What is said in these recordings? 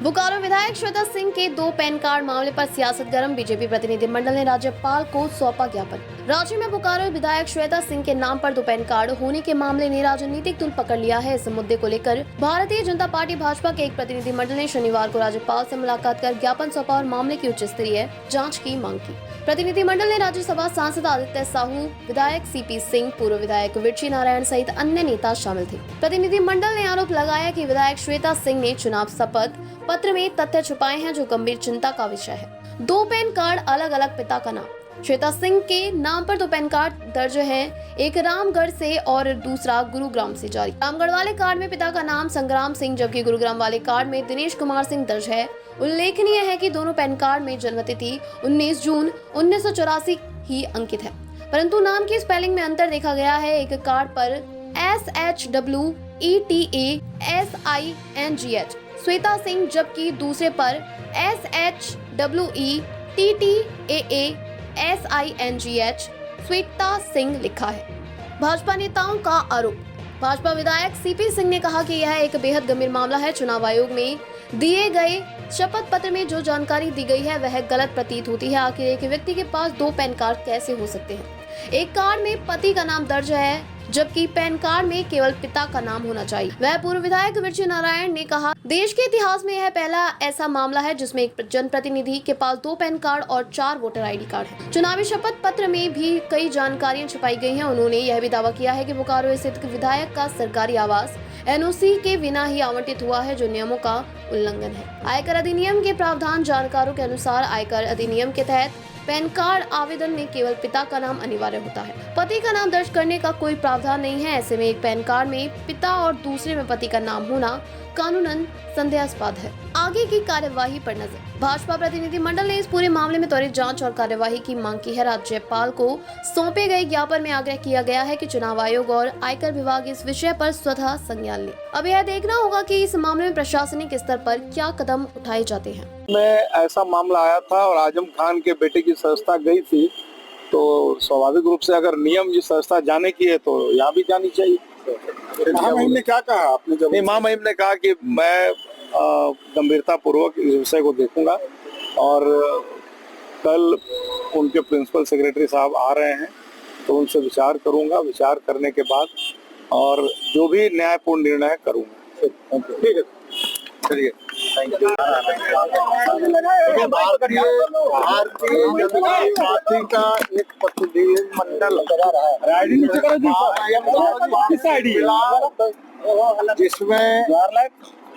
बोकारो विधायक श्वेता सिंह के 2 pan card मामले पर सियासत गर्म। बीजेपी प्रतिनिधिमंडल ने राज्यपाल को सौंपा ज्ञापन। राज्य में बोकारो विधायक श्वेता सिंह के नाम पर 2 पैन कार्ड होने के मामले ने राजनीतिक तुल पकड़ लिया है। इस मुद्दे को लेकर भारतीय जनता पार्टी भाजपा के एक प्रतिनिधिमंडल ने शनिवार को राज्यपाल से मुलाकात कर ज्ञापन सौंपा और मामले की उच्च स्तरीय जाँच की मांग की। प्रतिनिधिमंडल ने राज्यसभा सांसद आदित्य साहू, विधायक सीपी सिंह, पूर्व विधायक विरची नारायण सहित अन्य नेता शामिल थे। प्रतिनिधिमंडल ने आरोप लगाया कि विधायक श्वेता सिंह ने चुनाव शपथ पत्र में तथ्य छुपाए हैं जो गंभीर चिंता का विषय है। 2 पैन कार्ड, अलग अलग पिता का नाम। श्वेता सिंह के नाम पर 2 पैन कार्ड दर्ज है, एक रामगढ़ से और दूसरा गुरुग्राम से जारी। रामगढ़ वाले कार्ड में पिता का नाम संग्राम सिंह, जबकि गुरुग्राम वाले कार्ड में दिनेश कुमार सिंह दर्ज है। उल्लेखनीय है कि दोनों पैन कार्ड में जन्मतिथि 19 जून 1984 ही अंकित है, परंतु नाम की स्पेलिंग में अंतर देखा गया है। एक कार्ड पर SHWETASINGH श्वेता सिंह, जबकि दूसरे पर SHWETTAASINGH श्वेता सिंह लिखा है। भाजपा नेताओं का आरोप। भाजपा विधायक सीपी सिंह ने कहा कि यह एक बेहद गंभीर मामला है। चुनाव आयोग में दिए गए शपथ पत्र में जो जानकारी दी गई है वह गलत प्रतीत होती है। आखिर एक व्यक्ति के पास 2 पैन कार्ड कैसे हो सकते हैं? एक कार्ड में पति का नाम दर्ज है, जबकि पैन कार्ड में केवल पिता का नाम होना चाहिए। वह पूर्व विधायक विरची नारायण ने कहा, देश के इतिहास में यह पहला ऐसा मामला है जिसमें एक जनप्रतिनिधि के पास 2 पैन कार्ड और 4 वोटर आईडी कार्ड हैं। चुनावी शपथ पत्र में भी कई जानकारियां छुपाई गई हैं। उन्होंने यह भी दावा किया है कि बोकारो स्थित विधायक का सरकारी आवास NOC के बिना ही आवंटित हुआ है, जो नियमों का उल्लंघन है। आयकर अधिनियम के प्रावधान। जानकारों के अनुसार आयकर अधिनियम के तहत पैन कार्ड आवेदन में केवल पिता का नाम अनिवार्य होता है। पति का नाम दर्ज करने का कोई प्रावधान नहीं है। ऐसे में एक पैन कार्ड में पिता और दूसरे में पति का नाम होना कानूनन संदेहास्पद है। आगे की कार्यवाही पर नजर। भाजपा प्रतिनिधिमंडल ने इस पूरे मामले में त्वरित जांच और कार्यवाही की मांग की है। राज्यपाल को सौंपे गए ज्ञापन में आग्रह किया गया है कि चुनाव आयोग और आयकर विभाग इस विषय पर स्वतः संज्ञान ले। अब यह देखना होगा कि इस मामले में प्रशासनिक स्तर पर क्या कदम उठाए जाते हैं। में ऐसा मामला आया था और आजम खान के बेटे की संस्था गई थी, तो स्वाभाविक रूप से अगर नियम जिस संस्था जाने की है तो यहाँ भी जानी चाहिए। महामहिम ने क्या कहा आपने? जब महामहिम ने कहा कि मैं गंभीरता पूर्वक इस विषय को देखूंगा और कल उनके प्रिंसिपल सेक्रेटरी साहब आ रहे हैं तो उनसे विचार करूंगा। विचार करने के बाद और जो भी न्यायपूर्ण निर्णय करूंगा। ठीक है, चलिए, thank you. Bharatiya Janata party का एक प्रतिनिधिमंडल जिसमें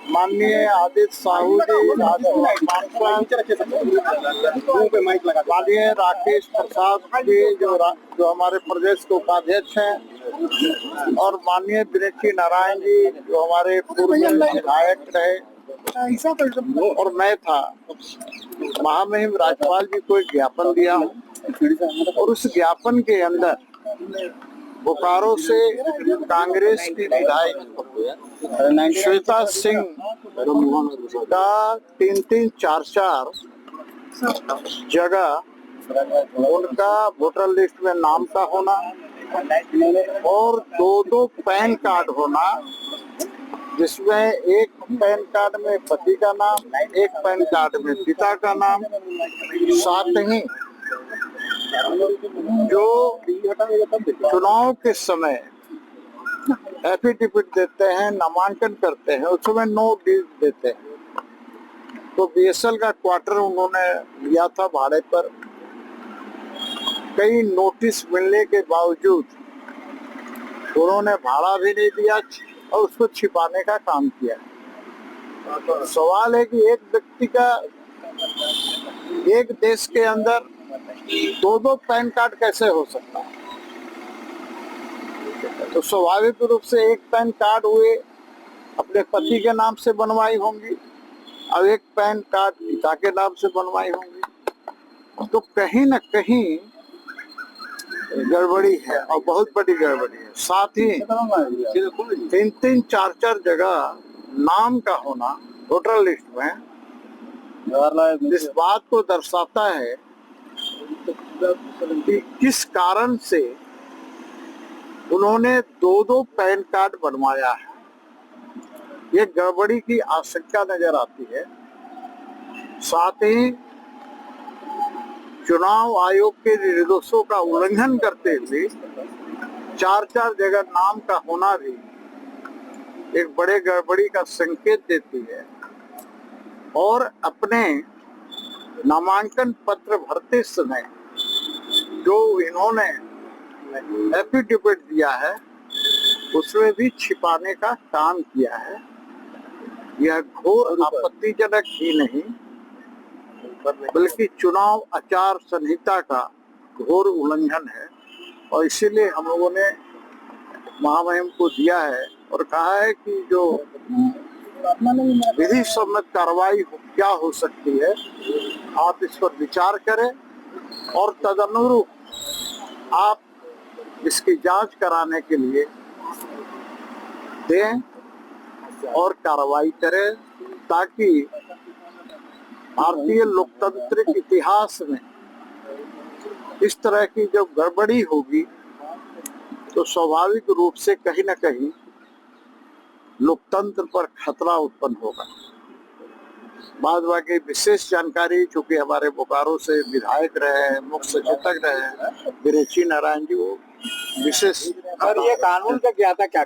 माननीय आदित्य साहू जी, माननीय राकेश प्रसाद जी जो हमारे प्रदेश के उपाध्यक्ष हैं, और माननीय विरची नारायण जी जो हमारे पूर्व विधायक रहे, और मैं था। महामहिम राज्यपाल जी को एक ज्ञापन दिया और उस ज्ञापन के अंदर बोकारो से कांग्रेस की विधायक श्वेता सिंह का 3-3, 4-4 जगह उनका वोटर लिस्ट में नाम का होना और 2-2 पैन कार्ड होना, जिसमें एक पैन कार्ड में पति का नाम, एक पैन कार्ड में पिता का नाम, साथ ही जो चुनाव के समय एफिडेविट देते हैं, नामांकन करते हैं, उसमें नो डील देते हैं। तो BSL का क्वार्टर उन्होंने लिया था भाड़े पर। कई नोटिस मिलने के बावजूद उन्होंने भाड़ा भी नहीं दिया और उसको छिपाने का काम किया। तो सवाल है कि एक व्यक्ति का एक देश के अंदर 2-2 पैन कार्ड कैसे हो सकता है? तो स्वाभाविक रूप से एक पैन कार्ड हुए अपने पति के नाम से बनवाई होंगी और एक पैन कार्ड पिता के नाम से बनवाई होंगी। तो कहीं न कहीं गड़बड़ी है और बहुत बड़ी गड़बड़ी है। साथ ही 3-3, 4-4 जगह नाम का होना वोटर लिस्ट में इस बात को दर्शाता है कि किस कारण से उन्होंने 2-2 पैन कार्ड बनवाया है। ये गड़बड़ी की आशंका नजर आती है साथ ही चुनाव आयोग के निर्देशों का उल्लंघन करते हुए 4-4 जगह नाम का होना भी एक बड़े गड़बड़ी का संकेत देती है। और अपने नामांकन पत्र भरते समय जो इन्होंने एफिडेविट दिया है उसमें भी छिपाने का काम किया है। यह घोर आपत्तिजनक ही नहीं बल्कि चुनाव आचार संहिता का घोर उल्लंघन है। और इसीलिए हम लोगों ने महामहिम को दिया है और कहा है कि जो विधि सम्मत कार्रवाई क्या हो सकती है आप इस पर विचार करें और तदनुरूप आप इसकी जांच कराने के लिए दें और कार्रवाई करें ताकि भारतीय लोकतांत्रिक इतिहास में इस तरह की जब गड़बड़ी होगी तो स्वाभाविक रूप से कहीं न कहीं लोकतंत्र पर खतरा उत्पन्न होगा। बाद बाकी विशेष जानकारी चूंकि हमारे बोकारो से विधायक रहे हैं, मुख्य सचेतक रहे हैं दिनेशी नारायण जी, वो विशेष। और ये कानून का क्या था क्या